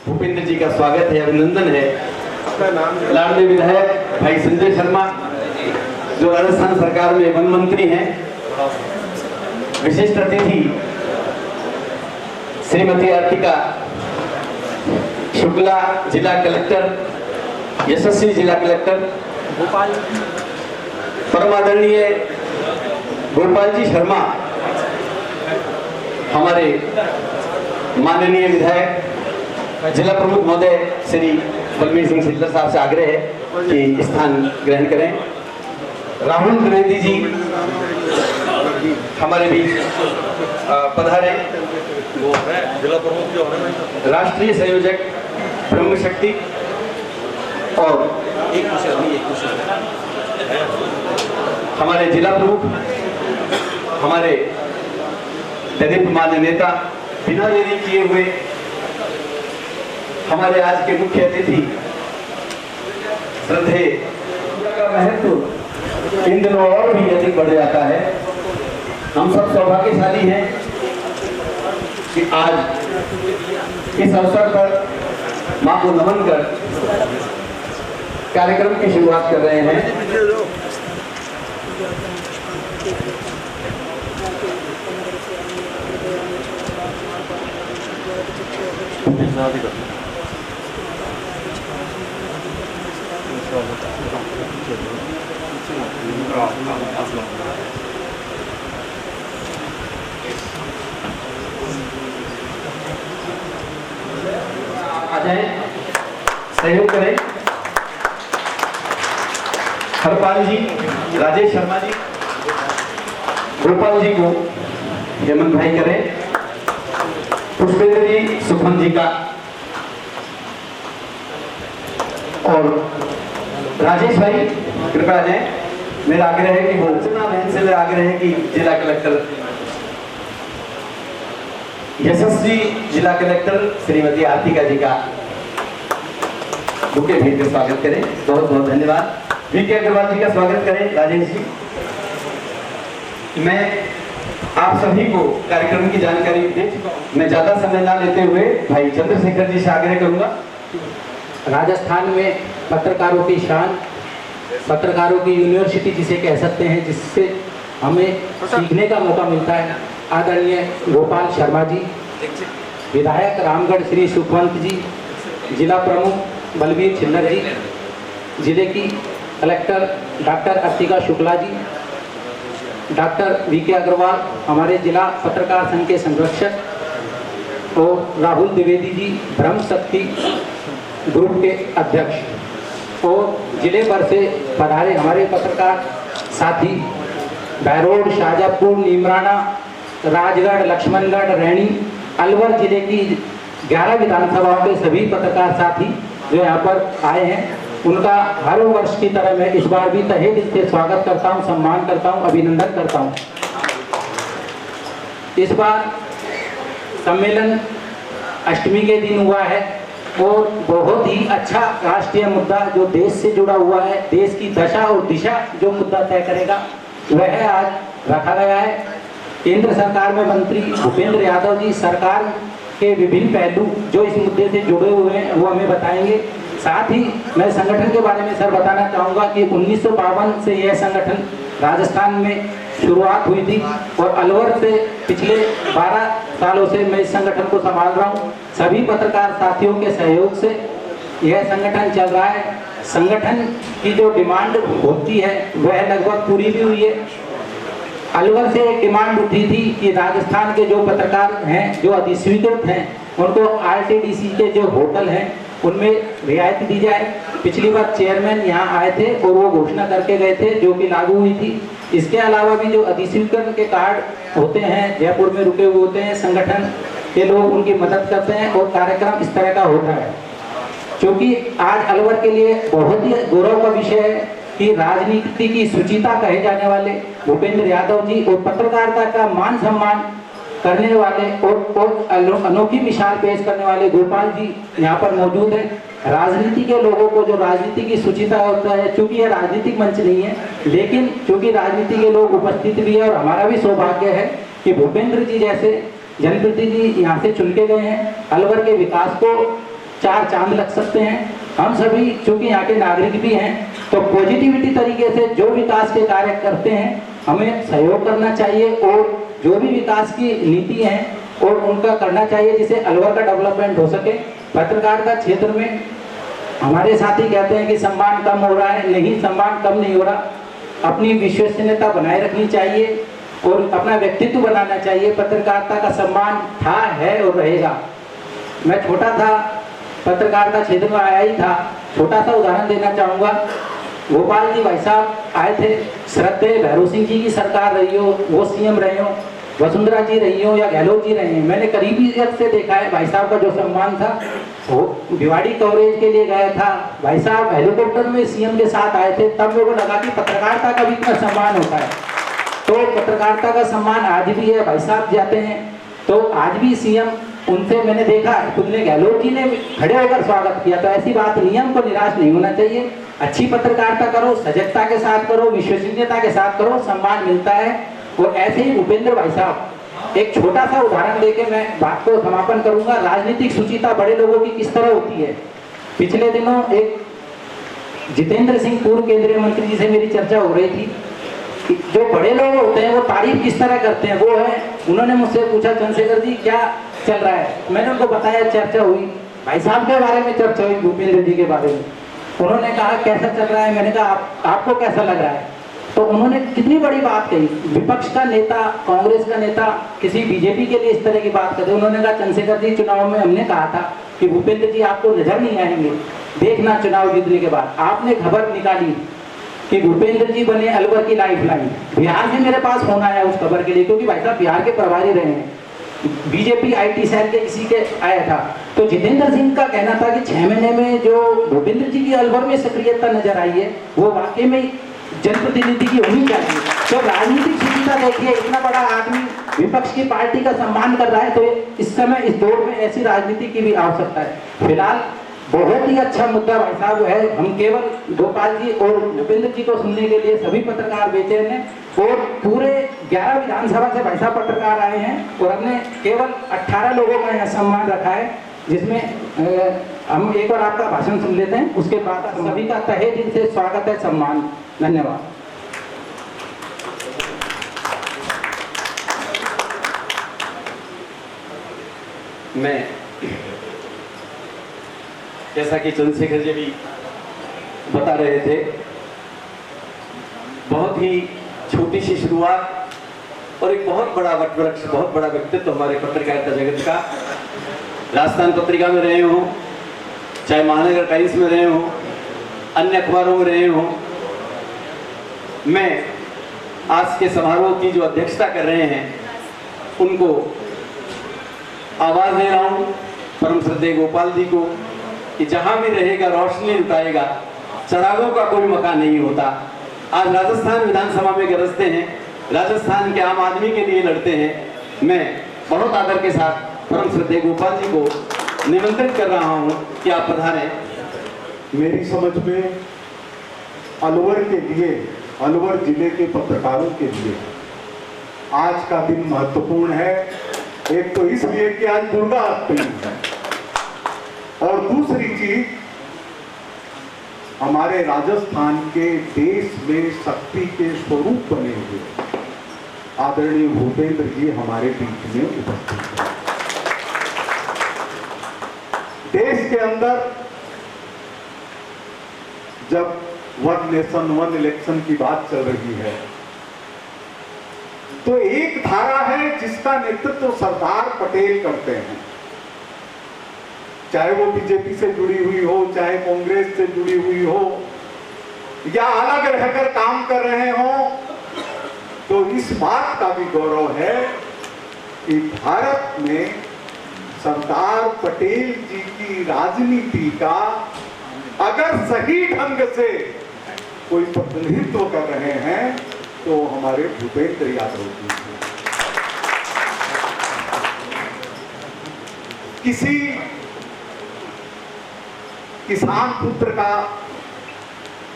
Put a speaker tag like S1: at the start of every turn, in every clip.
S1: भूपेंद्र जी का स्वागत है, अभिनंदन है। लाडले विधायक भाई संजय शर्मा जो राजस्थान सरकार में वन मंत्री हैं, विशिष्ट अतिथि श्रीमती अर्पिका शुक्ला जिला कलेक्टर, यशस्वी जिला कलेक्टर,
S2: भोपाल
S1: परमादरणीय गोपाल जी शर्मा हमारे माननीय विधायक, जिला प्रमुख महोदय श्री बलबीर सिंह सिद्धर साहब से आग्रह है कि स्थान ग्रहण करें। राहुल द्विवेदी जी हमारे बीच पधारे,
S2: जिला प्रमुख जो है
S1: राष्ट्रीय संयोजक ब्रह्म शक्ति, और हमारे जिला प्रमुख, हमारे मान्य नेता, बिना देरी किए हुए हमारे आज के मुख्य अतिथि श्रद्धेय का महत्व इन दिनों और भी अधिक बढ़ जाता है। हम सब सौभाग्यशाली हैं कि आज इस अवसर पर मां को नमन कर कार्यक्रम की शुरुआत कर रहे हैं। आ जाए, सहयोग करें। हरपाल जी, राजेश शर्मा जी, गोपाल जी को हेमंत भाई करें, पुष्पेंद्र जी सुखमन जी का, और राजेश भाई कृपया जाए। मेरा आग्रह है कि वो बहन से मेरा आग्रह है कि जिला कलेक्टर, यशस्वी जिला कलेक्टर श्रीमती आर्तिका जी का बुके भेज कर स्वागत करें। बहुत बहुत धन्यवाद। वीके अग्रवाल जी का स्वागत करें। राजेश जी, मैं आप सभी को कार्यक्रम की जानकारी दे चुका हूं। मैं ज्यादा समय ना लेते हुए भाई चंद्रशेखर जी से आग्रह करूंगा।
S3: राजस्थान में पत्रकारों की शान, पत्रकारों की यूनिवर्सिटी जिसे कह सकते हैं, जिससे हमें सीखने का मौका मिलता है, आदरणीय गोपाल शर्मा जी, विधायक रामगढ़ श्री सुखवंत जी, जिला प्रमुख बलबीर सिंह जी, जिले की collector doctor Arpika Shukla ji, doctor VK Agarwal हमारे जिला पत्रकार संघ के संरक्षक, और राहुल द्विवेदी जी ब्रह्म शक्ति ग्रुप के अध्यक्ष, और जिले भर से पधारे हमारे पत्रकार साथी बहरोड, शाजापुर, नीमराना, राजगढ़, लक्ष्मणगढ़, रैणी, अलवर जिले की 11 विधानसभाओं के सभी पत्रकार साथी जो यहाँ पर आए हैं, उनका हर वर्ष की तरह मैं इस बार भी तहे दिल से स्वागत करता हूँ, सम्मान करता हूँ, अभिनंदन करता हूँ। इस बार सम्मेलन अष्टमी के दिन हुआ है और बहुत ही अच्छा राष्ट्रीय मुद्दा जो देश से जुड़ा हुआ है, देश की दशा और दिशा जो मुद्दा तय करेगा, वह आज रखा गया है। केंद्र सरकार में मंत्री भूपेंद्र यादव जी सरकार के विभिन्न पहलू जो इस मुद्दे से जुड़े हुए हैं वो हमें बताएंगे। साथ ही मैं संगठन के बारे में सर बताना चाहूँगा कि 1952 से यह संगठन राजस्थान में शुरुआत हुई थी और अलवर से पिछले 12 सालों से मैं इस संगठन को संभाल रहा हूँ। सभी पत्रकार साथियों के सहयोग से यह संगठन चल रहा है। संगठन की जो डिमांड होती है वह लगभग पूरी भी हुई है। अलवर से एक डिमांड उठी थी कि राजस्थान के जो पत्रकार हैं जो अधिस्वीकृत हैं उनको आरटीडीसी के जो होटल हैं उनमें रियायत दी जाए। पिछली बार चेयरमैन यहाँ आए थे और वो घोषणा करके गए थे जो कि लागू हुई थी। इसके अलावा भी जो अधिस्वीकरण के कार्ड होते हैं, जयपुर में रुके हुए होते हैं, संगठन के लोग उनकी मदद करते हैं और कार्यक्रम इस तरह का होता है। क्योंकि आज अलवर के लिए बहुत ही गौरव का विषय है कि राजनीति की सुचिता कहे जाने वाले भूपेंद्र यादव जी और पत्रकारिता का मान सम्मान करने वाले और अनोखी मिसाल पेश करने वाले गोपाल जी यहाँ पर मौजूद हैं। राजनीति के लोगों को जो राजनीति की सुचिता होता है, चूंकि यह राजनीतिक मंच नहीं है, लेकिन चूंकि राजनीति के लोग उपस्थित भी है और हमारा भी सौभाग्य है कि भूपेंद्र जी जैसे जनप्रतिनिधि यहाँ से चुन के गए हैं। अलवर के विकास को चार चांद लग सकते हैं। हम सभी चूंकि यहाँ के नागरिक भी हैं, तो पॉजिटिविटी तरीके से जो विकास के कार्य करते हैं हमें सहयोग करना चाहिए, और जो भी विकास की नीति है और उनका करना चाहिए जिससे अलवर का डेवलपमेंट हो सके। पत्रकारिता क्षेत्र में हमारे साथी कहते हैं कि सम्मान कम हो रहा है, नहीं, सम्मान कम नहीं हो रहा। अपनी विश्वसनीयता बनाए रखनी चाहिए और अपना व्यक्तित्व बनाना चाहिए। पत्रकारिता का सम्मान था, है और रहेगा। मैं छोटा था, पत्रकारिता क्षेत्र में आया ही था, छोटा सा उदाहरण देना चाहूँगा। गोपाल जी भाई साहब आए थे, श्रद्धेय भैरव सिंह जी की सरकार रही हो, वो सीएम रहे हो, वसुंधरा जी रही हो या गहलोत जी रहे हैं, मैंने करीबी से देखा है भाई साहब का जो सम्मान था। वो भिवाड़ी कवरेज के लिए गया था, भाई साहब हेलीकॉप्टर में सीएम के साथ आए थे, तब मेरे को लगा कि पत्रकारिता का भी इतना सम्मान होता है। तो पत्रकारिता का सम्मान आज भी है, भाई साहब जाते हैं तो आज भी सीएम, उनसे मैंने देखा खुदने गहलोत जी ने खड़े होकर स्वागत किया। तो ऐसी बात, नियम को निराश नहीं होना चाहिए। अच्छी पत्रकारिता करो, सजगता के साथ करो, विश्वसनीयता के साथ करो, सम्मान मिलता है। और ऐसे ही भूपेंद्र भाई साहब, एक छोटा सा उदाहरण देके मैं बात को समापन करूंगा। राजनीतिक शुचिता बड़े लोगों की किस तरह होती है। पिछले दिनों एक जितेंद्र सिंह पूर्व केंद्रीय मंत्री जी से मेरी चर्चा हो रही थी। जो बड़े लोग होते हैं वो तारीफ किस तरह करते हैं, वो है, उन्होंने मुझसे पूछा चंद्रशेखर जी क्या चल रहा है, मैंने उनको बताया चर्चा हुई, भाई साहब के बारे में चर्चा हुई, भूपेंद्र जी के बारे में। उन्होंने कहा कैसा चल रहा है, मैंने कहा आपको कैसा लग रहा है। तो उन्होंने कितनी बड़ी बात कही, विपक्ष का नेता, कांग्रेस का नेता किसी बीजेपी के लिए इस तरह की बात करते। उन्होंने कहा चंद्रशेखर जी चुनाव में हमने कहा था कि भूपेंद्र जी आपको नजर नहीं आएंगे, देखना चुनाव जीतने के बाद। आपने खबर निकाली कि भूपेंद्र जी बने अलवर की लाइफलाइन। बिहार से मेरे पास फोन आया उस खबर के लिए, क्योंकि भाई साहब बिहार के प्रभारी रहे हैं, बीजेपी आईटी सेल के किसी के आया था। तो जितेंद्र सिंह का कहना था कि 6 महीने में जो भूपेंद्र जी की अलवर में सक्रियता नजर आई है वो वाकई में जनप्रतिनिधि की होनी चाहिए। तो राजनीतिक सुविधा देखिए, इतना बड़ा आदमी विपक्ष की पार्टी का सम्मान कर रहा है, तो इस समय इस दौर में ऐसी राजनीति की भी आवश्यकता है। फिलहाल बहुत ही अच्छा मुद्दा भाई साहब है। हम केवल गोपाल जी और भूपेंद्र जी को सुनने के लिए सभी पत्रकार बेचैन हैं, और पूरे 11 विधानसभा से भाई साहब पत्रकार आए हैं, और हमने केवल 18 लोगों का यहाँ सम्मान रखा है, जिसमें हम एक बार आपका भाषण सुन लेते हैं, उसके बाद सभी का तहे दिल से स्वागत है, सम्मान। धन्यवाद।
S1: मैं, जैसा कि चंद्रशेखर जी भी बता रहे थे, बहुत ही छोटी सी शुरुआत और एक बहुत बड़ा वटवृक्ष, बहुत बड़ा व्यक्तित्व हमारे पत्रकारिता जगत का। राजस्थान पत्रिका में रहे हों, चाहे महानगर टाइम्स में रहे हों, अन्य अखबारों में रहे हों, मैं आज के समारोह की जो अध्यक्षता कर रहे हैं उनको आवाज दे रहा हूँ, परम श्रद्धेय गोपाल जी को, कि जहां भी रहेगा रोशनी लुटाएगा, चरागों का कोई मकान नहीं होता। आज राजस्थान विधानसभा में गरजते हैं, राजस्थान के आम आदमी के लिए लड़ते हैं। मैं बहुत आदर के साथ परम श्रद्धेय गोपाल जी को निमंत्रित कर रहा हूं कि आप पधारें।
S4: मेरी समझ में अलवर के लिए, अलवर जिले के पत्रकारों के लिए आज का दिन महत्वपूर्ण है। एक तो इसलिए कि आज दुर्गा अष्टमी है, और दूसरी चीज हमारे राजस्थान के देश में शक्ति के स्वरूप बने हुए आदरणीय भूपेंद्र जी हमारे बीच में उपस्थित हैं। देश के अंदर जब वन नेशन वन इलेक्शन की बात चल रही है, तो एक धारा है जिसका नेतृत्व सरदार पटेल करते हैं, चाहे वो बीजेपी से जुड़ी हुई हो, चाहे कांग्रेस से जुड़ी हुई हो, या अलग रहकर काम कर रहे हो। तो इस बात का भी गौरव है कि भारत में सरदार पटेल जी की राजनीति का अगर सही ढंग से कोई प्रतिनिधित्व कर रहे हैं तो हमारे भूपेंद्र यादव जी हैं। किसी किसान पुत्र का,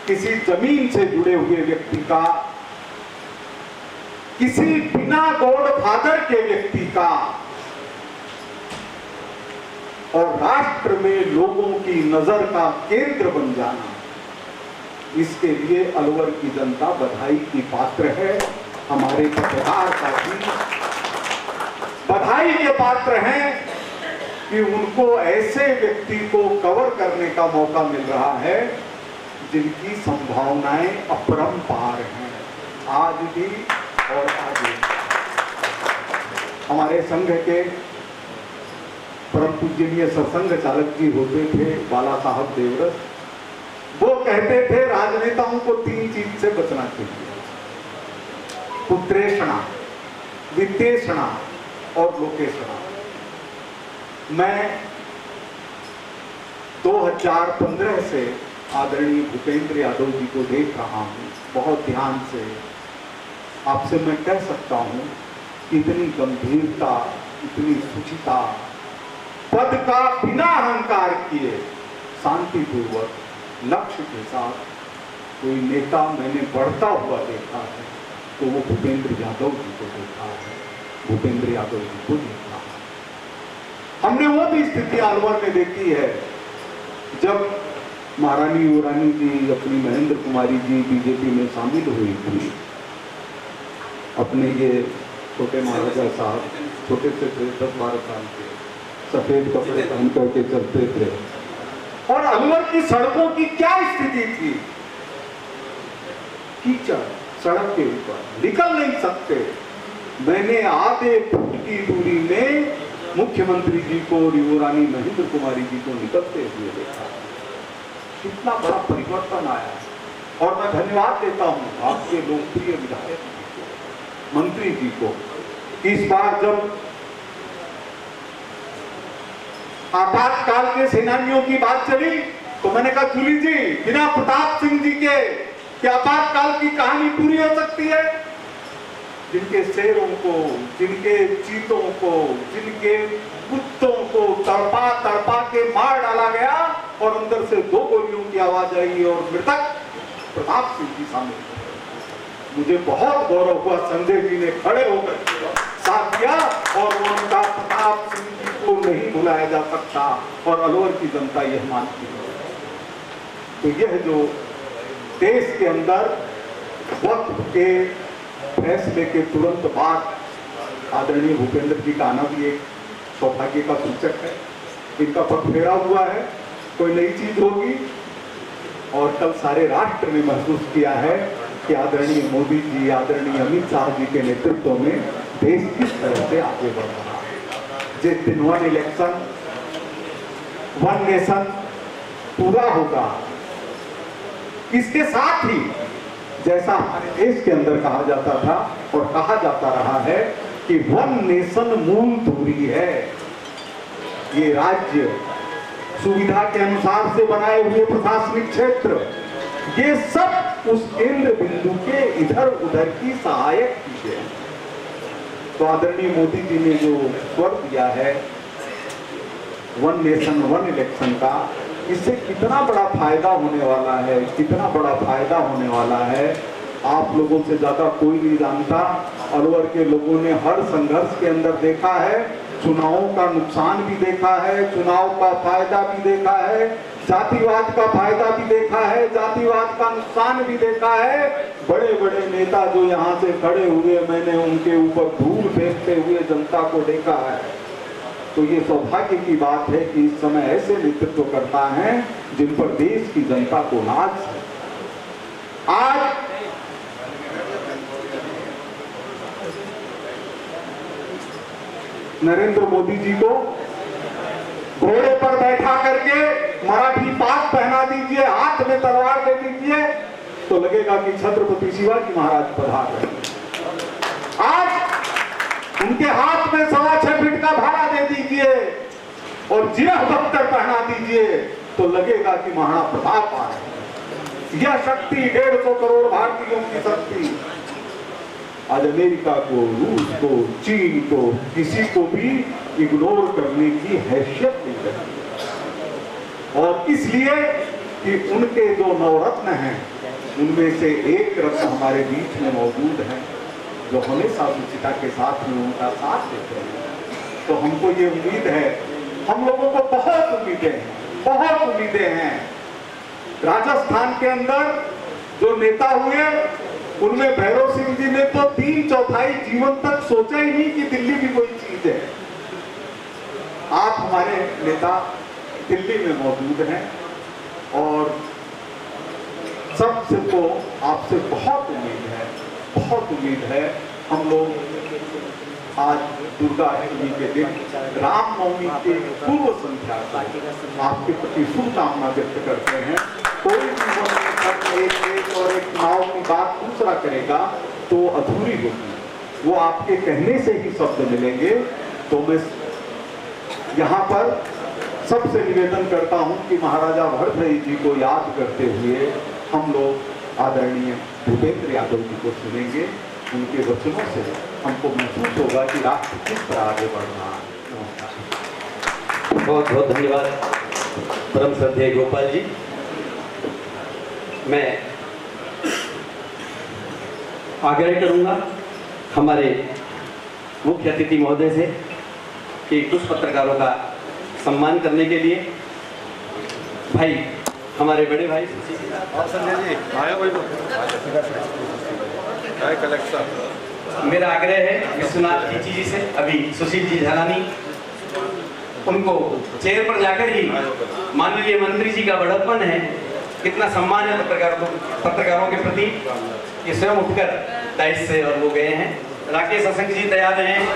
S4: किसी जमीन से जुड़े हुए व्यक्ति का, किसी बिना गॉड फादर के व्यक्ति का और राष्ट्र में लोगों की नजर का केंद्र बन जाना, इसके लिए अलवर की जनता बधाई की पात्र है। हमारे पत्रकार साथी बधाई के पात्र हैं कि उनको ऐसे व्यक्ति को कवर करने का मौका मिल रहा है जिनकी संभावनाएं अपरंपार हैं, आज भी और आगे। हमारे संघ के परम पूजनीय सत्संग चालक जी होते थे बाला साहब देवरस, वो कहते थे राजनेताओं को 3 चीज से बचना चाहिए, पुत्रेषणा, वित्तेषणा और लोकेषणा। मैं 2015 से आदरणीय भूपेंद्र यादव जी को देख रहा हूं बहुत ध्यान से। आपसे मैं कह सकता हूं कि इतनी गंभीरता, इतनी शुचिता, पद का बिना अहंकार किए शांतिपूर्वक लक्ष्य के साथ कोई नेता मैंने बढ़ता हुआ देखा है तो वो भूपेंद्र यादव जी को देखा है, भूपेंद्र यादव जी को देखा है। हमने वो भी स्थिति अलवर में देखी है जब महारानी युवरानी जी अपनी महेंद्र कुमारी जी बीजेपी में शामिल हुई थी। अपने ये छोटे महाराजा साहब छोटे से थे, 10-12 साल के, सफेद कपड़े पहन करके चलते थे और अलवर की सड़कों की क्या स्थिति थी, कीचड़, सड़क के ऊपर निकल नहीं सकते। मैंने आधे फुट की दूरी में मुख्यमंत्री जी को और युवरानी महेंद्र कुमारी जी को निकलते हुए देखा। कितना बड़ा परिवर्तन आया और मैं धन्यवाद देता हूं आपके लोकप्रिय विधायक जी को, मंत्री जी को। इस बार जब आपातकाल के सेनानियों की बात चली तो मैंने कहा जूली जी, बिना प्रताप सिंह जी के क्या आपातकाल की कहानी पूरी हो सकती है? जिनके शेरों को, जिनके चीतों को, जिनके कुत्तों को तड़पा तड़पा के मार डाला गया और अंदर से 2 गोलियों की आवाज आई और मृतक प्रताप सिंह जी शामिल हुए। मुझे बहुत गौरव हुआ, संजय जी ने खड़े होकर साथ दिया और उन्होंने कहा प्रताप सिंह जी को नहीं भुलाया जा सकता और अलवर की जनता यह मानती है। तो यह जो देश के अंदर वक्त के फैसले के तुरंत बाद आदरणीय भूपेंद्र जी का आना भी एक सौभाग्य का सूचक है। इनका पद फेरा हुआ है, कोई नई चीज होगी। और कल सारे राष्ट्र ने महसूस किया है कि आदरणीय मोदी जी, आदरणीय अमित शाह जी के नेतृत्व में देश किस तरह से आगे बढ़ रहा है। जिस दिन 1 इलेक्शन 1 नेशन पूरा होगा, इसके साथ ही जैसा हमारे देश के अंदर कहा जाता था और कहा जाता रहा है कि 1 नेशन मूल दूरी है। ये राज्य सुविधा के अनुसार से बनाए हुए प्रशासनिक क्षेत्र, ये सब उस केंद्र बिंदु के इधर उधर की सहायक चीजें हैं। तो आदरणीय मोदी जी ने जो स्वर दिया है 1 नेशन 1 इलेक्शन का, इससे कितना बड़ा फायदा होने वाला है, कितना बड़ा फायदा होने वाला है, आप लोगों से ज्यादा कोई नहीं जानता। अलवर के लोगों ने हर संघर्ष के अंदर देखा है, चुनावों का नुकसान भी देखा है, चुनाव का फायदा भी देखा है, जातिवाद का फायदा भी देखा है, जातिवाद का नुकसान भी देखा है। बड़े बड़े नेता जो यहाँ से खड़े हुए, मैंने उनके ऊपर धूल फेंकते हुए जनता को देखा है। तो ये सौभाग्य की बात है कि इस समय ऐसे नेतृत्व करता है जिन पर देश की जनता को नाज है। आज नरेंद्र मोदी जी को घोड़े पर बैठा करके मराठी पाग पहना दीजिए, हाथ में तलवार दे दीजिए, तो लगेगा कि छत्रपति शिवाजी महाराज पधार रहे हैं। आज उनके हाथ में 6.25 फीट का भाला दे दीजिए और जिरह बख्तर पहना दीजिए तो लगेगा कि महाराणा प्रताप आ रहे हैं। यह शक्ति 150 करोड़ भारतीयों की शक्ति आज अमेरिका को, रूस को, चीन को, किसी को भी इग्नोर करने की हैसियत नहीं रही। और इसलिए कि उनके जो नवरत्न हैं उनमें से एक रत्न हमारे बीच में मौजूद है जो हमेशा सुचिता के साथ में उनका साथ देते हैं। तो हमको ये उम्मीद है हम लोगों को बहुत उम्मीदें हैं। राजस्थान के अंदर जो नेता हुए उनमें भैरव सिंह जी ने तो 3/4 जीवन तक सोचा ही नहीं कि दिल्ली भी कोई चीज है। आप हमारे नेता दिल्ली में मौजूद हैं और सबसे तो आपसे बहुत उम्मीद है। हम लोग आज दुर्गा अष्टमी के दिन रामनवमी के पूर्व संध्या को आपके प्रति शुभकामना व्यक्त करते हैं। कोई भी एक और एक चुनाव की बात दूसरा करेगा तो अधूरी होगी, वो आपके कहने से ही शब्द मिलेंगे। तो मैं यहाँ पर सबसे निवेदन करता हूँ कि महाराजा भरतराय जी को याद करते हुए हम लोग आदरणीय भूपेंद्र यादव जी को सुनेंगे। उनके वचनों से हमको महसूस होगा कि राष्ट्र किस तरह आगे बढ़ रहा है।
S1: बहुत बहुत धन्यवाद परम श्रद्धेय गोपाल जी। मैं आग्रह करूंगा हमारे मुख्य अतिथि महोदय से कि कुछ पत्रकारों का सम्मान करने के लिए भाई हमारे बड़े भाई
S2: और संजय जी आया कोई कलेक्शन।
S1: मेरा आग्रह है विश्वनाथ खींची जी से अभी सुशील जी झालानी उनको चेयर पर जाकर ही माननीय मंत्री जी का बड़प्पन है, कितना सम्मान है पत्रकारों के प्रति, ये स्वयं उठकर दायित्व से और वो गए हैं। राकेश असंक जी तैयार हैं,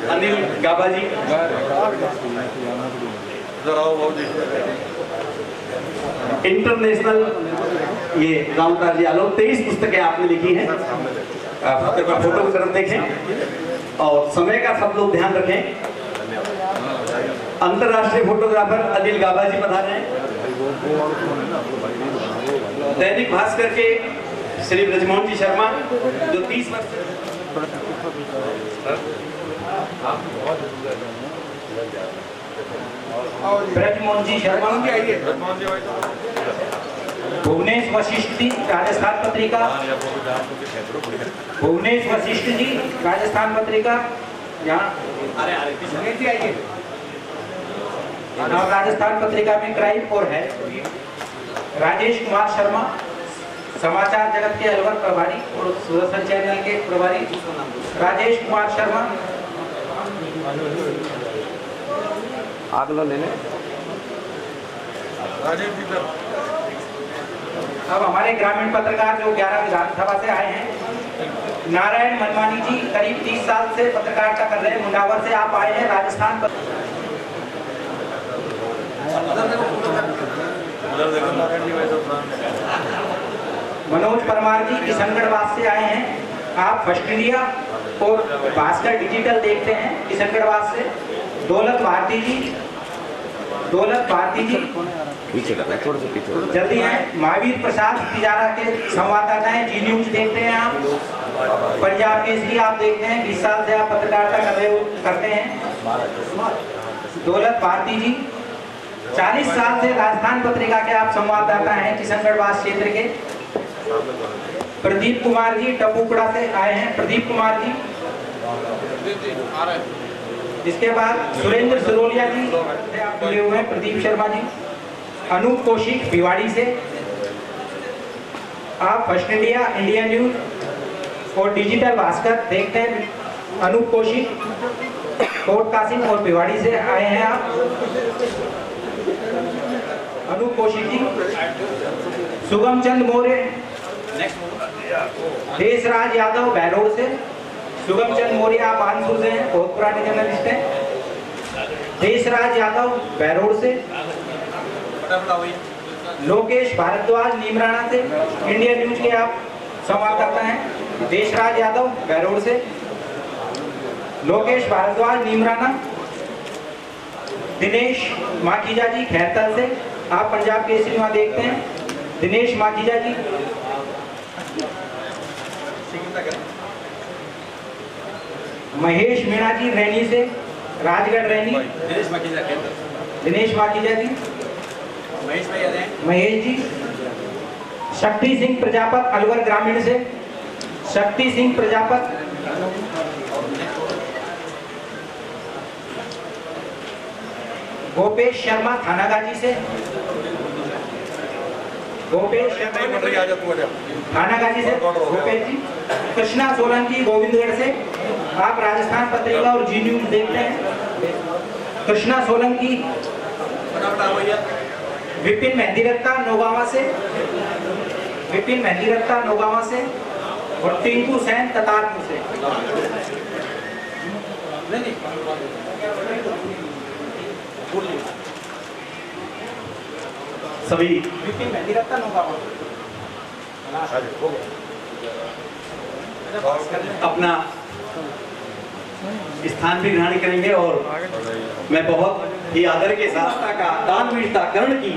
S1: अनिल गाबा जी, इंटरनेशनल ये रामतार जी आलोक 23 पुस्तकें आपने लिखी हैं, फोटो की तरफ देखें और समय का सब लोग ध्यान रखें। अंतरराष्ट्रीय फोटोग्राफर अनिल गाबा जी पधारे हैं। दैनिक भास्कर के श्री ब्रजमोहन जी शर्मा जो 30 वर्ष
S3: ब्रजमोहन जी शर्मा भुवनेश वशिष्ठ जी राजस्थान पत्रिका, भुवनेश वशिष्ठ जी राजस्थान पत्रिका यहाँ और राजस्थान पत्रिका में क्राइम और है। राजेश कुमार शर्मा समाचार जगत के अलवर प्रभारी और दूरदर्शन चैनल के प्रभारी राजेश कुमार शर्मा।
S2: आगलो लेने
S3: अब हमारे ग्रामीण पत्रकार जो 11 विधानसभा से आए हैं, नारायण मनमानी जी करीब 30 साल से पत्रकारिता कर रहे हैं, मुंडावर से आप आए हैं राजस्थान पर। मनोज परमार जी किशनगढ़ से आए हैं, आप फर्स्ट इंडिया और भास्कर डिजिटल देखते हैं किशनगढ़ से। दौलत भारती जी
S2: पीछे करना, थोड़ा सा पीछे
S3: जल्दी हैं। महावीर प्रसाद तिजारा के संवाददाता हैं, जी न्यूज देखते हैं आप, पंजाब केसरी आप देखते हैं, 20 साल से आप पत्रकारिता करते हैं। दौलत भारती जी 40 साल से राजस्थान पत्रिका के आप संवाददाता हैं किशनगढ़ क्षेत्र के। प्रदीप कुमार जी टपुकड़ा से आए हैं, प्रदीप कुमार जी। इसके बाद सुरेंद्र सिरोलिया जी आप जुड़े हुए हैं, प्रदीप शर्मा जी। अनूप कौशिक भिवाड़ी से आप फर्स्ट इंडिया, इंडिया न्यूज और डिजिटल भास्कर देखते हैं। अनूप कौशिक कोट कासिम और भिवाड़ी से आए हैं आप। अनूप कौशिक जी। सुगम चंद मौर्य देशराज यादव बहरोड से। सुगम चंद मौर्य आप आनपुर से हैं, बहुत पुराने जर्नलिस्ट हैं। देशराज यादव बहरोड से। लोकेश भारद्वाज नीमराना से, इंडिया न्यूज के आप संवाददाता हैं। देशराज यादव बहरोड से। लोकेश भारद्वाज नीमराना। दिनेश माखीजा जी खैरतल से, आप पंजाब केसरी वहाँ देखते हैं। दिनेश माखीजा जी। महेश मीणा जी रैनी से, राजगढ़ रैनी। दिनेश माखीजा जी। महेश जी। शक्ति सिंह प्रजापत अलवर ग्रामीण से। शक्ति सिंह प्रजापत। गोपेश शर्मा थानागाजी से, गोपेश थानागाजी से गोपेश जी। कृष्णा सोलंकी गोविंदगढ़ से, आप राजस्थान पत्रिका और जी न्यूज देखते हैं। कृष्णा सोलंकी। विपिन मेहंदी रत्ता नौगावा से, विपिन मेहंदी रत्ता नौगावा से, और टिंकू सेन ततारपुर से।
S1: सभी
S3: विपिन मेहंदी रत्ता नौगावा
S1: अपना स्थान भी ग्रहण करेंगे और मैं बहुत ही आदर के साथ का दानवीरता कर्ण की,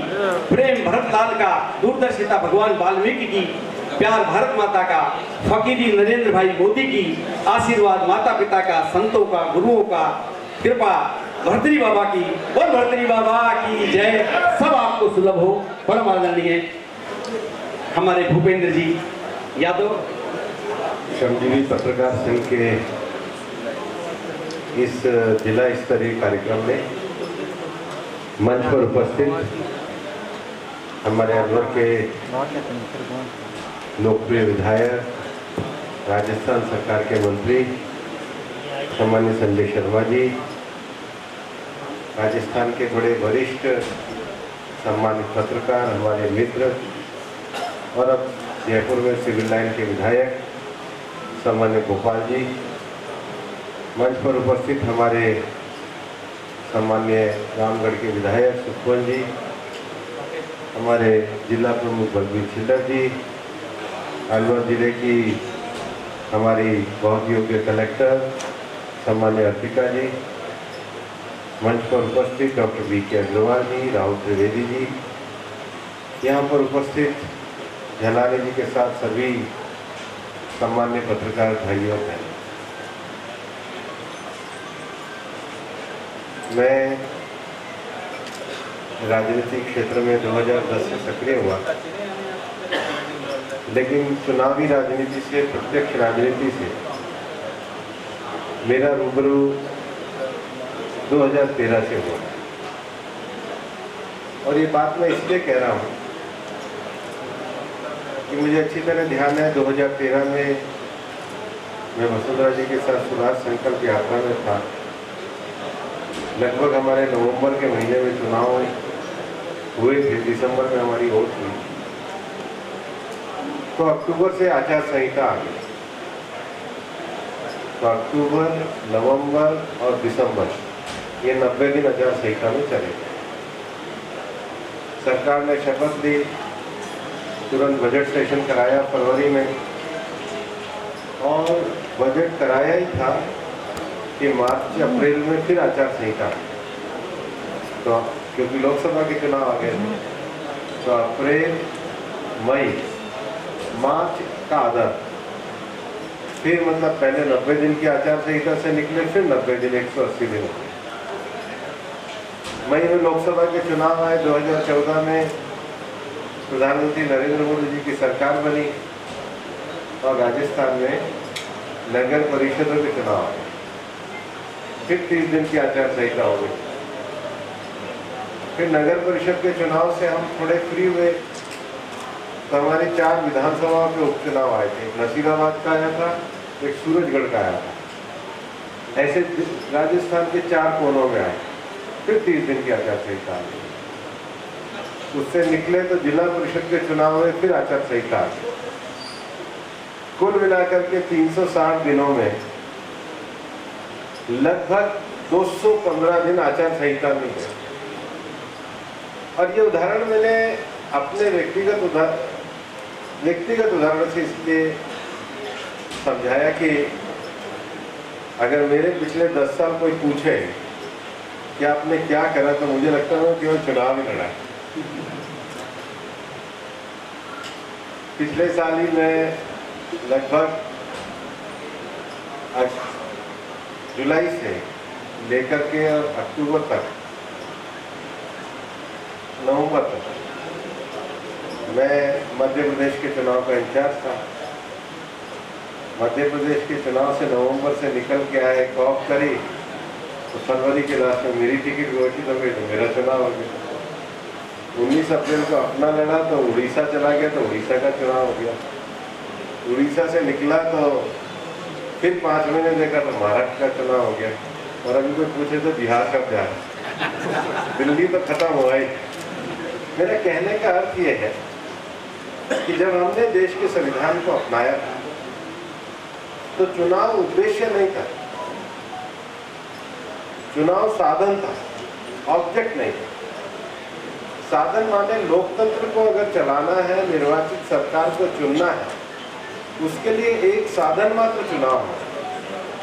S1: प्रेम भरतलाल का, दूरदर्शिता भगवान वाल्मीकि की, प्यार भारत माता का, फकीरी नरेंद्र भाई मोदी की, आशीर्वाद माता पिता का, संतों का, गुरुओं का, कृपा भर्तरी बाबा की, और भर्तरी बाबा की जय। सब आपको सुलभ हो। परम आदरणीय हमारे भूपेंद्र जी यादव,
S5: श्रमजीवी पत्रकार संघ के इस जिला स्तरीय कार्यक्रम में मंच पर उपस्थित हमारे अलवर के लोकप्रिय विधायक, राजस्थान सरकार के मंत्री सम्मान्य संजय शर्मा जी, राजस्थान के बड़े वरिष्ठ सम्मानित पत्रकार, हमारे मित्र और अब जयपुर में सिविल लाइन के विधायक सम्मान्य गोपाल जी, मंच पर उपस्थित हमारे सम्मान्य रामगढ़ के विधायक सुखवंत जी, हमारे जिला प्रमुख बलबीर छिल्लर जी, अलवर जिले की हमारी बहुत योग्य कलेक्टर सम्मान्य अर्पिका जी, मंच पर उपस्थित डॉक्टर वी.के. अग्रवाल जी, राहुल त्रिवेदी जी, यहाँ पर उपस्थित झलानी जी के साथ सभी सम्मान्य पत्रकार भाइयों और बहनों, मैं राजनीतिक क्षेत्र में 2010 से सक्रिय हुआ, लेकिन चुनावी राजनीति से, प्रत्यक्ष राजनीति से मेरा रूबरू 2013 से हुआ। और ये बात मैं इसलिए कह रहा हूँ कि मुझे अच्छी तरह ध्यान है 2013 में मैं वसुंधरा जी के साथ स्वराज संकल्प यात्रा में था। लगभग हमारे नवंबर के महीने में चुनाव हुए थे, दिसंबर में हमारी वोट हुई, तो अक्टूबर से आचार संहिता आ गई। तो अक्टूबर, नवंबर और दिसंबर ये 90 दिन आचार संहिता में चले गए। सरकार ने शपथ ली, तुरंत बजट सेशन कराया फरवरी में, और बजट कराया ही था कि मार्च अप्रैल में फिर आचार संहिता, तो क्योंकि लोकसभा के चुनाव आ गए थे, तो अप्रैल, मई, मार्च का आधा, फिर मतलब पहले 90 दिन की आचार संहिता से निकले, फिर 90 दिन 180 दिन हो गए। मई में लोकसभा के चुनाव आए, 2014 में प्रधानमंत्री नरेंद्र मोदी जी की सरकार बनी और राजस्थान में नगर परिषदों के चुनाव आए, फिर 30 दिन की आचार संहिता हो गई। फिर नगर परिषद के चुनाव से हम थोड़े फ्री हुए, तो हमारी 4 विधानसभाओं के उपचुनाव आए थे। एक नसीराबाद का आया था, एक सूरजगढ़ का आया था, ऐसे राजस्थान के 4 कोनों में आए। फिर 30 दिन की आचार संहिता आ गई। उससे निकले तो जिला परिषद के चुनाव में फिर आचार संहिता आ गई। कुल मिलाकर के 360 दिनों में लगभग 215 दिन आचार संहिता में है। और ये उदाहरण मैंने अपने व्यक्तिगत उदाहरण से इसलिए समझाया कि अगर मेरे पिछले 10 साल कोई पूछे कि आपने क्या करा, तो मुझे लगता है केवल चुनाव ही लड़ा। पिछले साल ही मैं लगभग जुलाई से लेकर के अक्टूबर तक, नवंबर तक मैं मध्य प्रदेश के चुनाव का इंचार्ज था। मध्य प्रदेश के चुनाव से नवंबर से निकल के आए, कॉप करी, तो फरवरी के लास्ट में मेरी टिकट घोषित हो गई तो मेरा चुनाव हो गया। 19 अप्रैल को अपना लड़ा तो उड़ीसा चला गया तो उड़ीसा का चुनाव हो गया। उड़ीसा से निकला तो फिर 5 महीने देखा तो महाराष्ट्र का चुनाव हो गया। और अभी कोई पूछे तो बिहार का बिहार, दिल्ली तो खत्म हुआ ही। मेरा कहने का अर्थ ये है कि जब हमने देश के संविधान को अपनाया तो चुनाव उद्देश्य नहीं था, चुनाव साधन था, ऑब्जेक्ट नहीं था। साधन माने लोकतंत्र को अगर चलाना है, निर्वाचित सरकार को चुनना है, उसके लिए एक साधन मात्र चुनाव है।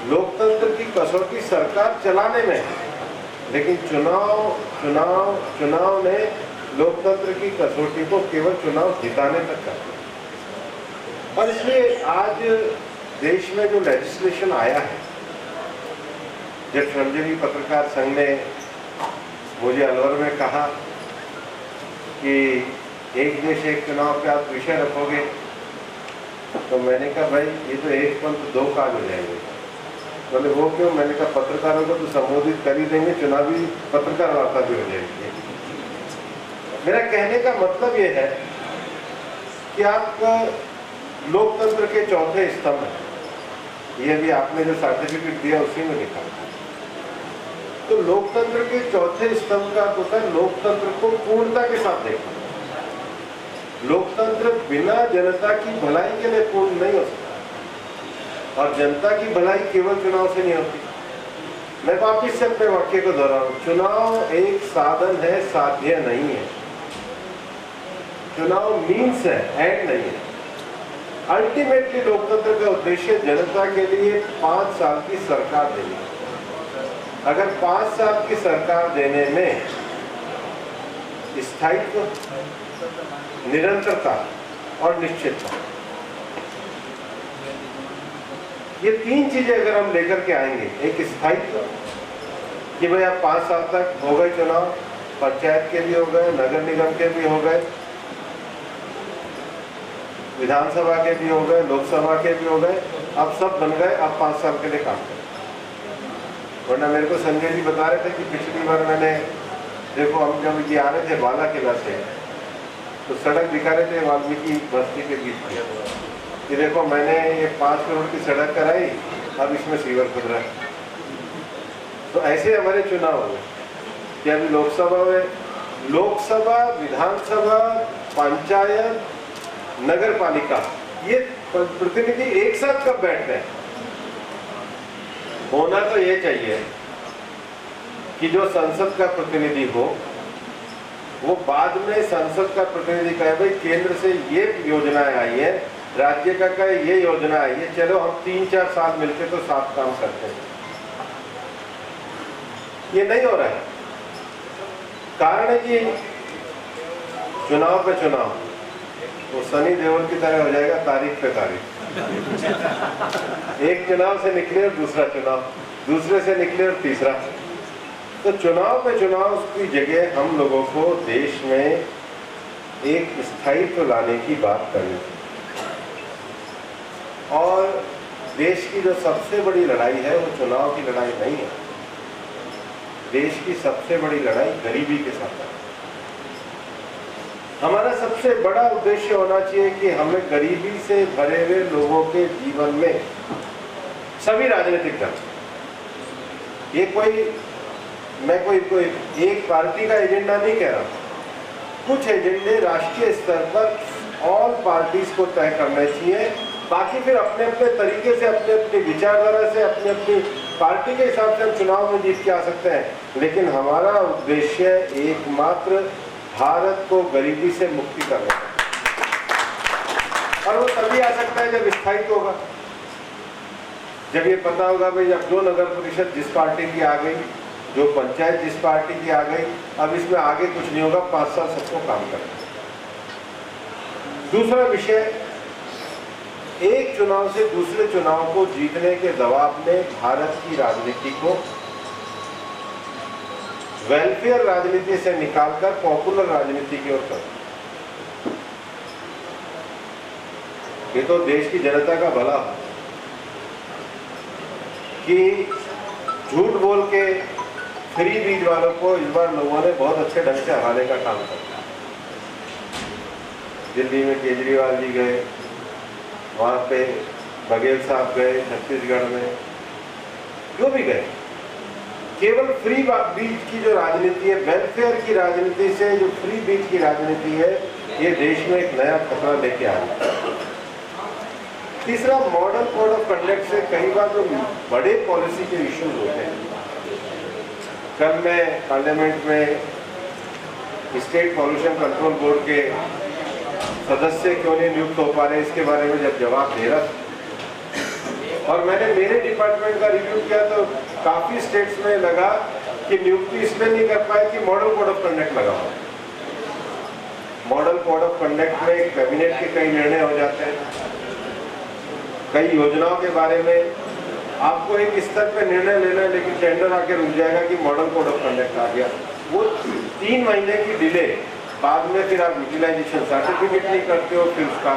S5: लोकतंत्र की कसौटी सरकार चलाने में है, लेकिन चुनाव ने लोकतंत्र की कसौटी को केवल चुनाव जिताने तक कर। और इसलिए आज देश में जो लेजिस्लेशन आया है, जब श्रमजीवी पत्रकार संघ ने मुझे अलवर में कहा कि एक देश एक चुनाव पे आप विषय रखोगे, तो मैंने कहा भाई ये तो एक पंथ दो काज हो जाएंगे। बोले वो क्यों? मैंने कहा पत्रकारों को तो संबोधित कर ही देंगे, चुनावी पत्रकार वार्ता भी हो जाएगी। मेरा कहने का मतलब ये है कि आप लोकतंत्र के चौथे स्तंभ हैं, ये भी आपने जो सर्टिफिकेट दिया उसी में लिखा। तो लोकतंत्र के चौथे स्तंभ का होता है लोकतंत्र को पूर्णता के साथ देखना। लोकतंत्र बिना जनता की भलाई के लिए पूर्ण नहीं हो सकता, और जनता की भलाई केवल चुनाव से नहीं होती। मैं वापिस से अपने वाक्य को दोहराऊं, चुनाव एक साधन है, साध्य नहीं है। चुनाव मीन्स है, एंड नहीं है। अल्टीमेटली लोकतंत्र का उद्देश्य जनता के लिए 5 साल की सरकार देनी है। अगर 5 साल की सरकार देने में स्थायित्व, निरंतरता और निश्चितता, ये 3 चीजें अगर हम लेकर के आएंगे, एक स्थायित्व कि भाई आप 5 साल तक हो गए चुनाव, पंचायत के भी हो गए, नगर निगम के भी हो गए, विधानसभा के भी हो गए, लोकसभा के भी हो गए, अब सब बन गए, अब 5 साल के लिए काम करें। वरना मेरे को संजय जी बता रहे थे कि पिछली बार मैंने देखो, हम जब ये आ रहे थे बाला किला से, तो सड़क दिखा रहे थे वाल्मीकि बस्ती के बीच में, कि देखो मैंने ये 5 करोड़ की सड़क कराई, अब इसमें सीवर खुद रहा है। तो ऐसे हमारे चुनाव हुए कि अभी लोकसभा, विधानसभा, पंचायत, नगर पालिका, ये प्रतिनिधि एक साथ कब बैठते हैं? होना तो ये चाहिए कि जो संसद का प्रतिनिधि हो वो बाद में संसद का प्रतिनिधि कहे भाई केंद्र से ये योजनाएं आई है, राज्य का कहे ये योजना आई है, चलो हम 3-4 साल मिलकर तो साथ काम करते हैं। ये नहीं हो रहा है। कारण है कि चुनाव पे चुनाव, वो सनी देओल की तरह हो जाएगा, तारीख पे तारीख। एक चुनाव से निकले और दूसरा चुनाव, दूसरे से निकले और तीसरा। तो चुनाव पे चुनाव की जगह हम लोगों को देश में एक स्थायित्व लाने की बात करनी है। और देश की जो सबसे बड़ी लड़ाई है वो चुनाव की लड़ाई नहीं है। देश की सबसे बड़ी लड़ाई गरीबी के साथ है। हमारा सबसे बड़ा उद्देश्य होना चाहिए कि हमें गरीबी से भरे हुए लोगों के जीवन में सभी राजनीतिक दल, ये मैं कोई एक पार्टी का एजेंडा नहीं कह रहा, कुछ एजेंडे राष्ट्रीय स्तर पर ऑल पार्टीज को तय करने चाहिए। बाकी फिर अपने अपने तरीके से, अपने अपनी विचारधारा से, अपनी अपनी पार्टी के हिसाब से हम चुनाव में जीत के आ सकते हैं। लेकिन हमारा उद्देश्य एकमात्र भारत को गरीबी से मुक्ति करना है, और वो तभी आ सकता है जब स्थायित्व होगा, जब ये पता होगा भाई अब जो नगर परिषद जिस पार्टी की आ गई, जो पंचायत जिस पार्टी की आ गई, अब इसमें आगे कुछ नहीं होगा, 5 साल सबको काम करना। दूसरा विषय, एक चुनाव से दूसरे चुनाव को जीतने के दबाव में भारत की राजनीति को वेलफेयर राजनीति से निकालकर पॉपुलर राजनीति की ओर कर, ये तो देश की जनता का भला कि झूठ बोल के फ्री बीज वालों को इस बार लोगों ने बहुत अच्छे ढंग से हराने का काम किया। दिल्ली में केजरीवाल जी गए, वहाँ पे बघेल साहब गए, छत्तीसगढ़ में जो भी गए, केवल फ्री बीज की जो राजनीति है, वेलफेयर की राजनीति से जो फ्री बीज की राजनीति है, ये देश में एक नया खतरा लेके आ रहा है। तीसरा, मॉडल कोड ऑफ कंडक्ट से कई बार जो बड़े पॉलिसी के इश्यूज होते हैं। कल मैं पार्लियामेंट में स्टेट पॉल्यूशन कंट्रोल बोर्ड के सदस्य क्यों नहीं नियुक्त हो पा रहे, इसके बारे में जब जवाब दे रहा था और मैंने मेरे डिपार्टमेंट का रिव्यू किया तो काफी स्टेट्स में लगा कि नियुक्ति इसलिए नहीं कर पाए कि मॉडल कोड ऑफ कंडक्ट लगा हुआ। मॉडल कोड ऑफ कंडक्ट में कैबिनेट के कई निर्णय हो जाते हैं, कई योजनाओं के बारे में आपको एक स्तर पे निर्णय लेना है, लेकिन टेंडर आके रुक जाएगा कि मॉडल कोड ऑफ कंडक्ट आ गया। वो 3 महीने की डिले, बाद में फिर आप यूटिलाइजेशन सर्टिफिकेट नहीं करते हो, फिर उसका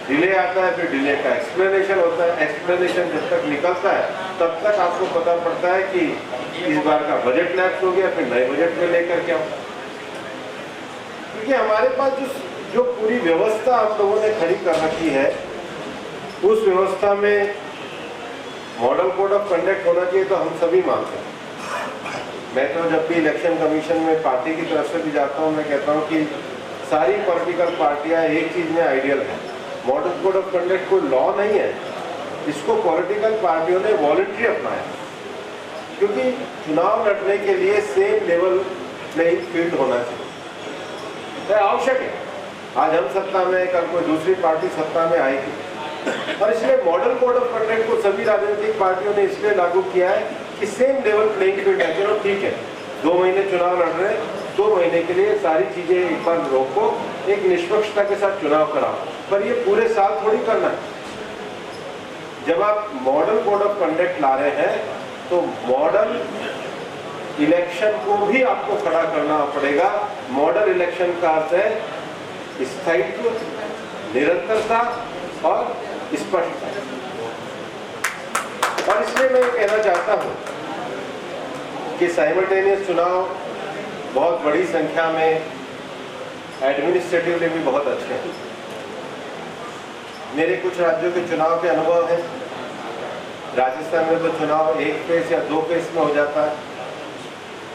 S5: डिले आता है, फिर डिले का एक्सप्लेनेशन होता है। एक्सप्लेनेशन जब तक निकलता है तब तक आपको पता पड़ता है कि इस बार का बजट लैप्स हो गया, फिर नए बजट में लेकर के आओ। क्योंकि हमारे पास जो पूरी व्यवस्था आप लोगों ने खड़ी कर रखी है, उस व्यवस्था में मॉडल कोड ऑफ कंडक्ट होना चाहिए, तो हम सभी मानते हैं। मैं तो जब भी इलेक्शन कमीशन में पार्टी की तरफ से भी जाता हूँ, मैं कहता हूँ कि सारी पॉलिटिकल पार्टियां एक चीज में आइडियल है। मॉडल कोड ऑफ कंडक्ट कोई लॉ नहीं है, इसको पॉलिटिकल पार्टियों ने वॉलंटरी अपनाया, क्योंकि चुनाव लड़ने के लिए सेम लेवल प्लेइंग फील्ड होना चाहिए, तो आवश्यक है। आज हम सत्ता में, कल कोई दूसरी पार्टी सत्ता में आएगी, और इसलिए मॉडल कोड ऑफ कंडक्ट को सभी राजनीतिक पार्टियों ने इसलिए लागू किया है कि सेम लेवल प्लेइंग फील्ड है। चलो ठीक है, 2 महीने चुनाव लड़ रहे हैं, 2 महीने के लिए सारी चीजें एक बार रोको, एक निष्पक्षता के साथ चुनाव कराओ, पर ये पूरे साल थोड़ी करना है। जब आप मॉडल कोड ऑफ कंडक्ट ला रहे हैं तो मॉडल इलेक्शन को भी आपको खड़ा करना पड़ेगा। मॉडल इलेक्शन का अर्थ है स्थायित्व, निरंतरता और स्पष्टता। और इसलिए मैं कहना चाहता हूं कि साइमल्टेनियस चुनाव बहुत बड़ी संख्या में एडमिनिस्ट्रेटिवली भी बहुत अच्छे हैं। मेरे कुछ राज्यों के चुनाव के अनुभव हैं। राजस्थान में तो चुनाव 1 फेज या 2 फेज में हो जाता है।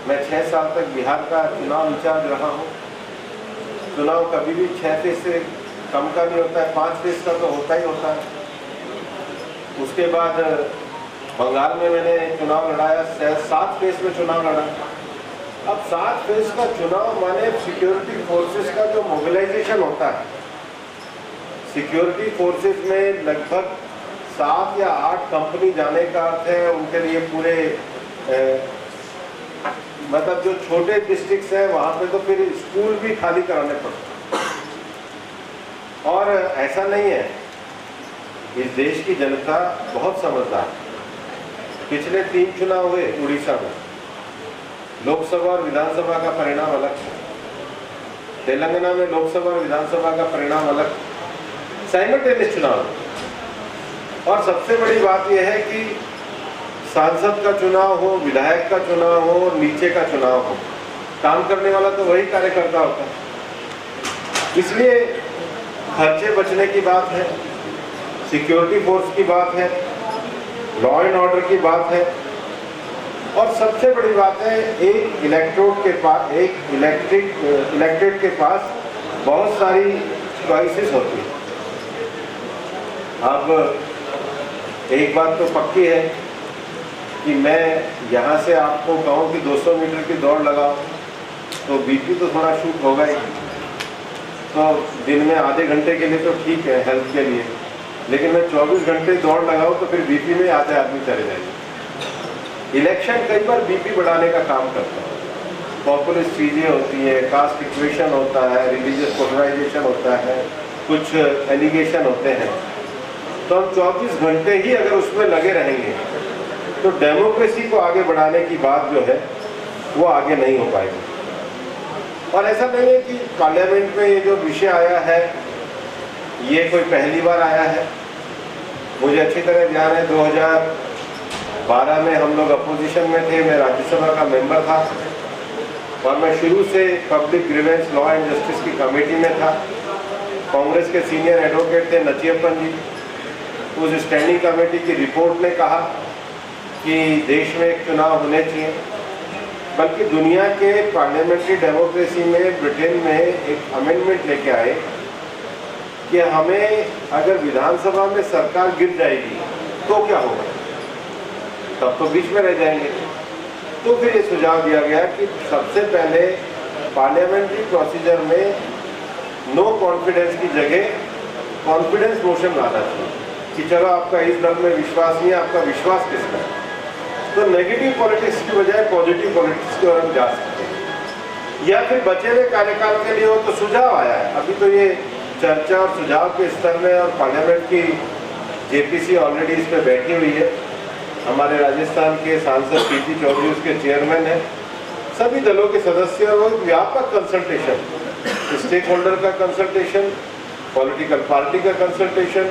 S5: मैं 6 साल तक बिहार का चुनाव इंचार्ज रहा हूँ। चुनाव कभी भी 6 फेज से कम का नहीं होता है, 5 फेज का तो होता ही होता है। उसके बाद बंगाल में मैंने चुनाव लड़ाया, 7 फेज में चुनाव लड़ा। अब 7 फेज का चुनाव माने सिक्योरिटी फोर्सेस का जो मोबिलाइजेशन होता है, सिक्योरिटी फोर्सेस में लगभग 7 या 8 कंपनी जाने का अर्थ है। उनके लिए पूरे मतलब जो छोटे डिस्ट्रिक्ट्स हैं वहाँ पे तो फिर स्कूल भी खाली कराने पड़ते। और ऐसा नहीं है, इस देश की जनता बहुत समझदार है। पिछले 3 चुनाव हुए उड़ीसा में, लोकसभा और विधानसभा का परिणाम अलग था। तेलंगाना में लोकसभा और विधानसभा का परिणाम अलग, साइमल्टेनियस चुनाव। और सबसे बड़ी बात यह है कि सांसद का चुनाव हो, विधायक का चुनाव हो, नीचे का चुनाव हो, काम करने वाला तो वही कार्यकर्ता होता है। इसलिए खर्चे बचने की बात है, सिक्योरिटी फोर्स की बात है, लॉ एंड ऑर्डर की बात है, और सबसे बड़ी बात है एक इलेक्टोरेट के पास, एक इलेक्टेड के पास बहुत सारी चॉइसेस होती है। अब एक बात तो पक्की है कि मैं यहाँ से आपको कहूँ कि 200 मीटर की दौड़ लगाओ तो बीपी तो थोड़ा शूट होगा ही। तो दिन में आधे घंटे के लिए तो ठीक है हेल्थ के लिए, लेकिन मैं 24 घंटे दौड़ लगाऊँ तो फिर बीपी में आधे आदमी चले जाएंगे। इलेक्शन कई बार बीपी बढ़ाने का काम करता है। पॉपुलिस्ट चीज़ें होती हैं, कास्ट इक्वेशन होता है, रिलीजियस पोलराइजेशन होता है, कुछ एलिगेशन होते हैं। तो हम 24 घंटे ही अगर उसमें लगे रहेंगे तो डेमोक्रेसी को आगे बढ़ाने की बात जो है वो आगे नहीं हो पाएगी। और ऐसा नहीं है कि पार्लियामेंट में ये जो विषय आया है ये कोई पहली बार आया है। मुझे अच्छी तरह ध्यान है 2000 12 में हम लोग अपोजिशन में थे, मैं राज्यसभा का मेंबर था और मैं शुरू से public grievance law and justice की कमेटी में था। कांग्रेस के सीनियर एडवोकेट थे नचियप्पन जी। उस स्टैंडिंग कमेटी की रिपोर्ट ने कहा कि देश में एक चुनाव होने चाहिए, बल्कि दुनिया के पार्लियामेंट्री डेमोक्रेसी में ब्रिटेन में एक अमेंडमेंट लेके आए कि हमें अगर विधानसभा में सरकार गिर जाएगी तो क्या होगा, तब तो बीच में रह जाएंगे। तो फिर ये सुझाव दिया गया कि सबसे पहले पार्लियामेंट्री प्रोसीजर में नो कॉन्फिडेंस की जगह कॉन्फिडेंस मोशन लाना चाहिए कि चलो आपका इस दल में विश्वास नहीं है, आपका विश्वास किसमें है। तो नेगेटिव पॉलिटिक्स की बजाय पॉजिटिव पॉलिटिक्स की ओर हम जा सकते हैं। या फिर बचे हुए कार्यकाल के लिए हो तो सुझाव आया है, अभी तो ये चर्चा और सुझाव के स्तर में, और पार्लियामेंट की जेपीसी ऑलरेडी इस पर बैठी हुई है। हमारे राजस्थान के सांसद पीपी चौधरी उसके चेयरमैन हैं, सभी दलों के सदस्य, और वो व्यापक कंसल्टेशन, स्टेक होल्डर का कंसल्टेशन, पॉलिटिकल पार्टी का कंसल्टेशन,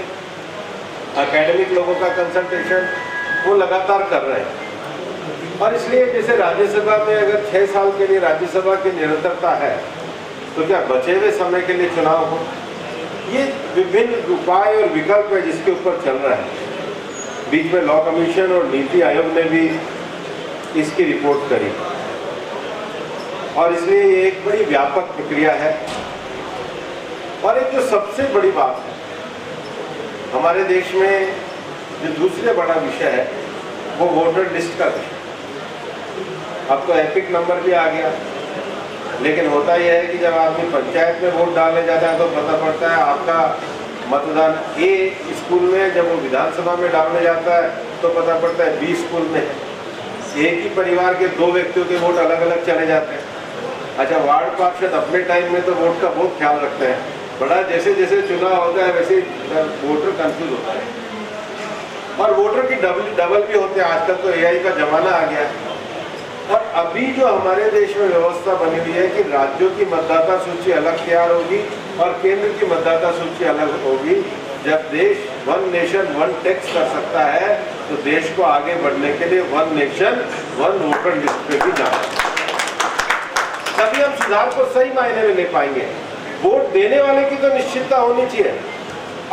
S5: एकेडमिक लोगों का कंसल्टेशन वो लगातार कर रहे हैं। और इसलिए जैसे राज्यसभा में अगर 6 साल के लिए राज्यसभा की निरंतरता है तो क्या बचे हुए समय के लिए चुनाव हो, ये विभिन्न उपाय और विकल्प है जिसके ऊपर चल रहा है। बीच में लॉ कमीशन और नीति आयोग ने भी इसकी रिपोर्ट करी, और इसलिए ये एक बड़ी व्यापक प्रक्रिया है। और एक जो सबसे बड़ी बात है हमारे देश में, जो दूसरे बड़ा विषय है वो वोटर लिस्ट का विषय। अब तो एपिक नंबर भी आ गया, लेकिन होता यह है कि जब आदमी पंचायत में वोट डालने जाता है तो पता पड़ता है आपका मतदान ए स्कूल में, जब वो विधानसभा में डालने जाता है तो पता पड़ता है बी स्कूल में। एक ही परिवार के 2 व्यक्तियों के वोट अलग अलग चले जाते हैं। अच्छा, वार्ड पार्षद अपने टाइम में तो वोट का बहुत ख्याल रखते हैं, बड़ा जैसे जैसे चुनाव होता है वैसे वोटर कंफ्यूज होता है, और वोटर की डबल भी होते हैं। आजकल तो एआई का जमाना आ गया है। और अभी जो हमारे देश में व्यवस्था बनी हुई है कि राज्यों की मतदाता सूची अलग तैयार होगी और केंद्र की मतदाता सूची अलग होगी। जब देश वन नेशन वन टैक्स कर सकता है तो देश को आगे बढ़ने के लिए one nation one voter list पे भी जाना, तभी हम सुधार को सही मायने में ले पाएंगे। वोट देने वाले की तो निश्चितता होनी चाहिए।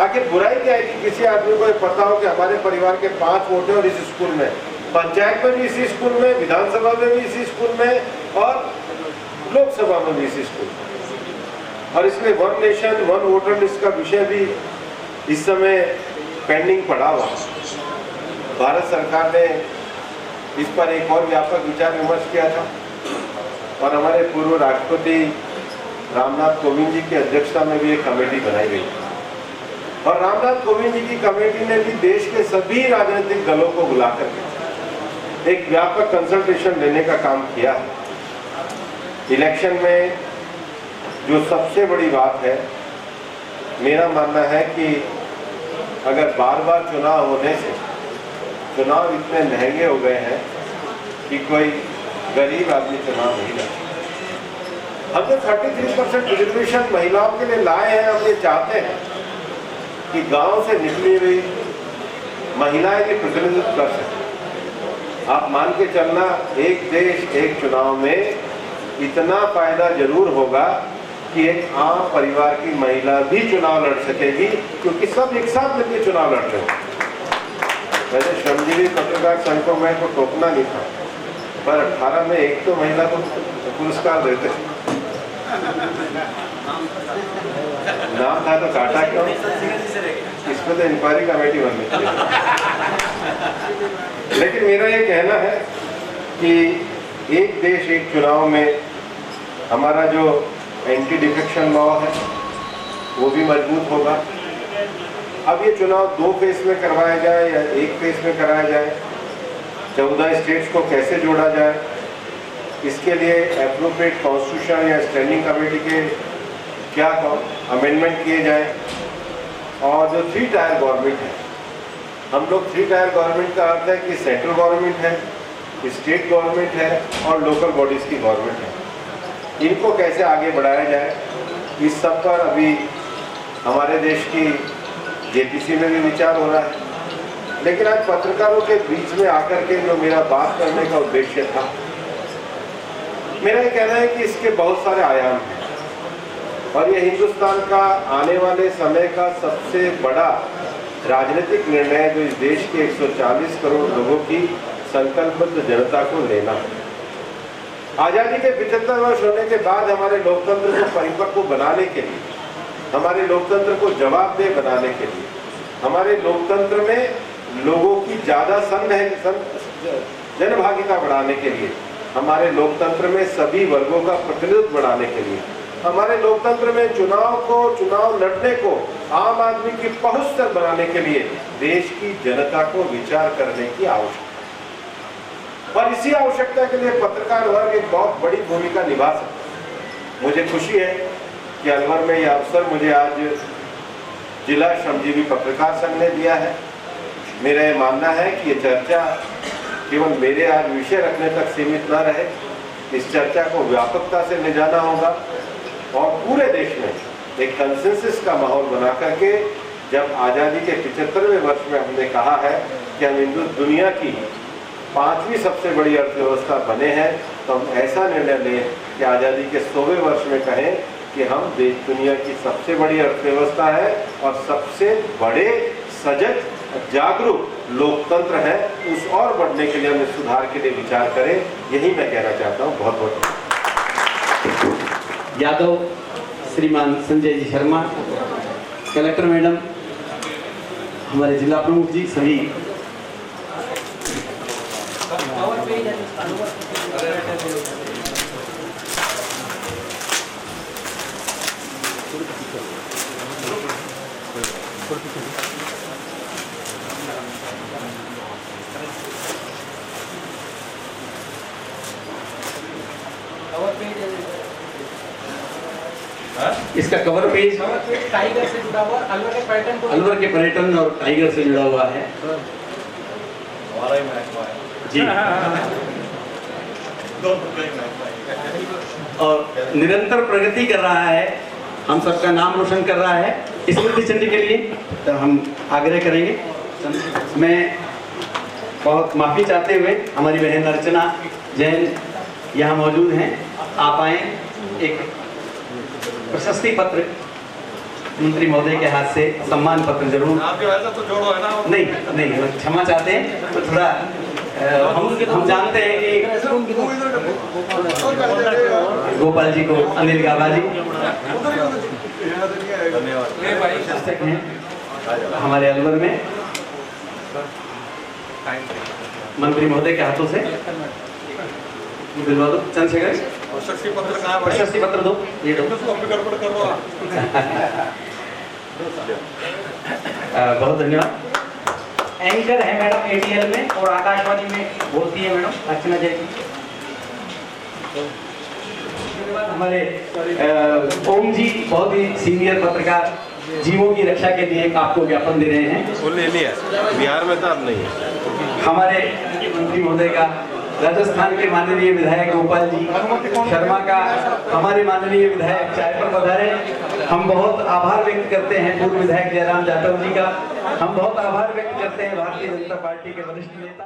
S5: आखिर बुराई क्या है कि किसी आदमी को पता हो कि हमारे परिवार के 5 वोट हैं और इस स्कूल में, पंचायत में भी इसी स्कूल में, विधानसभा में भी इसी स्कूल में, और लोकसभा में भी इसी स्कूल में। और इसलिए one nation one voter list का विषय भी इस समय पेंडिंग पड़ा हुआ। भारत सरकार ने इस पर एक और व्यापक विचार विमर्श किया था, और हमारे पूर्व राष्ट्रपति रामनाथ कोविंद जी की अध्यक्षता में भी एक कमेटी बनाई गई, और रामनाथ कोविंद जी की कमेटी ने भी देश के सभी राजनीतिक दलों को बुलाकर एक व्यापक कंसल्टेशन लेने का काम किया है। इलेक्शन में जो सबसे बड़ी बात है, मेरा मानना है कि अगर बार बार चुनाव होने से चुनाव इतने महंगे हो गए हैं कि कोई गरीब आदमी चुनाव नहीं लड़। हम जो 33% रिजर्वेशन महिलाओं के लिए लाए हैं, हम ये चाहते हैं कि गांव से निकली हुई महिलाएं भी प्रतिनिधित्व कर सकें। आप मान के चलना, एक देश एक चुनाव में इतना फायदा जरूर होगा कि एक आम परिवार की महिला भी चुनाव लड़ सकेगी, क्योंकि सब एक साथ मिलकर चुनाव लड़ रहे हैं। वैसे श्रमजीवी पत्रकार संघ को मैं को टोकना नहीं था, पर 18 में एक तो महिला को पुरस्कार देते। नाम था तो काटा क्यों? इस पर तो इंक्वायरी कमेटी बननी चाहिए। लेकिन मेरा ये कहना है कि एक देश एक चुनाव में हमारा जो एंटी डिफेक्शन लॉ है वो भी मजबूत होगा। अब ये चुनाव 2 फेज में करवाया जाए या 1 फेज में कराया जाए, 14 स्टेट्स को कैसे जोड़ा जाए, इसके लिए एप्रोप्रिएट कॉन्स्टिट्यूशन या स्टैंडिंग कमेटी के क्या अमेंडमेंट किए जाए। और जो 3 टायर गवर्नमेंट है, हम लोग 3 टायर गवर्नमेंट का अर्थ है कि सेंट्रल गवर्नमेंट है, स्टेट गवर्नमेंट है और लोकल बॉडीज़ की गवर्नमेंट है। इनको कैसे आगे बढ़ाया जाए, इस सब पर अभी हमारे देश की जेपीसी में भी विचार हो रहा है। लेकिन आज पत्रकारों के बीच में आकर के जो मेरा बात करने का उद्देश्य था, मेरा ये कहना है कि इसके बहुत सारे आयाम हैं और ये हिंदुस्तान का आने वाले समय का सबसे बड़ा राजनीतिक निर्णय जो इस देश के 140 करोड़ लोगों की संकल्पबद्ध जनता को लेना है। आज़ादी के 75 वर्ष होने के बाद हमारे लोकतंत्र को परिपक्व बनाने के लिए, हमारे लोकतंत्र को जवाबदेह बनाने के लिए, हमारे लोकतंत्र में लोगों की ज़्यादा जनभागिता बढ़ाने के लिए, हमारे लोकतंत्र में सभी वर्गों का प्रतिनिधित्व बढ़ाने के लिए, हमारे लोकतंत्र में चुनाव लड़ने को आम आदमी की पहुंच तक बनाने के लिए देश की जनता को विचार करने की आवश्यकता है। और इसी आवश्यकता के लिए पत्रकार वर्ग एक बहुत बड़ी भूमिका निभा सकता है। मुझे खुशी है कि अलवर में यह अवसर मुझे आज जिला श्रमजीवी पत्रकार संघ ने दिया है। मेरा ये मानना है कि ये चर्चा केवल मेरे आज विषय रखने तक सीमित न रहे, इस चर्चा को व्यापकता से ले जाना होगा और पूरे देश में एक कंसेंसस का माहौल बना करके, जब आज़ादी के 75वें वर्ष में हमने कहा है कि हम दुनिया की 5वीं सबसे बड़ी अर्थव्यवस्था बने हैं, तो हम ऐसा निर्णय लें कि आज़ादी के 100वें वर्ष में कहें कि हम देश दुनिया की सबसे बड़ी अर्थव्यवस्था है और सबसे बड़े सजग जागरूक लोकतंत्र है। उस और बढ़ने के लिए हमें सुधार के लिए विचार करें, यही मैं कहना चाहता हूँ। बहुत बहुत
S1: यादव श्रीमान संजय जी शर्मा, कलेक्टर मैडम, हमारे जिला प्रमुख जी, सभी इसका कवर पेज
S3: टाइगर से जुड़ा हुआ,
S1: अलवर के पर्यटन और टाइगर से जुड़ा हुआ है जी। और निरंतर प्रगति कर रहा है, हम सबका नाम रोशन कर रहा है। स्मृति चंडी के लिए तो हम आग्रह करेंगे। मैं बहुत माफ़ी चाहते हुए हमारी बहन अर्चना जैन यहाँ मौजूद हैं, आप आए। एक प्रशस्ति पत्र मंत्री महोदय के हाथ से सम्मान पत्र जरूर।
S2: आपके वैसा तो जोड़ो है ना?
S1: नहीं, क्षमा चाहते हैं। तो थोड़ा हम जानते हैं कि गोपाल जी को, अनिल गाबा जी हमारे अलवर में मंत्री महोदय के हाथों से दिलवा दो। चंद्रशेखर, प्रशस्ति पत्र दो, ये दो। बहुत धन्यवाद।
S3: एंकर है मैडम एटीएल में और आकाशवाणी में बोलती है मैडम अर्चना जैन।
S1: हमारे ओम जी बहुत ही सीनियर पत्रकार, जीवों की रक्षा के लिए आपको ज्ञापन दे रहे हैं।
S2: वो ले लिया, बिहार में तो अब नहीं है।
S1: हमारे मंत्री महोदय का, राजस्थान के माननीय विधायक गोपाल जी शर्मा का, हमारे माननीय विधायक चाय पर पधारे। हम बहुत आभार व्यक्त करते हैं पूर्व विधायक जयराम जाटव जी का। हम बहुत आभार व्यक्त करते हैं भारतीय जनता पार्टी के वरिष्ठ नेता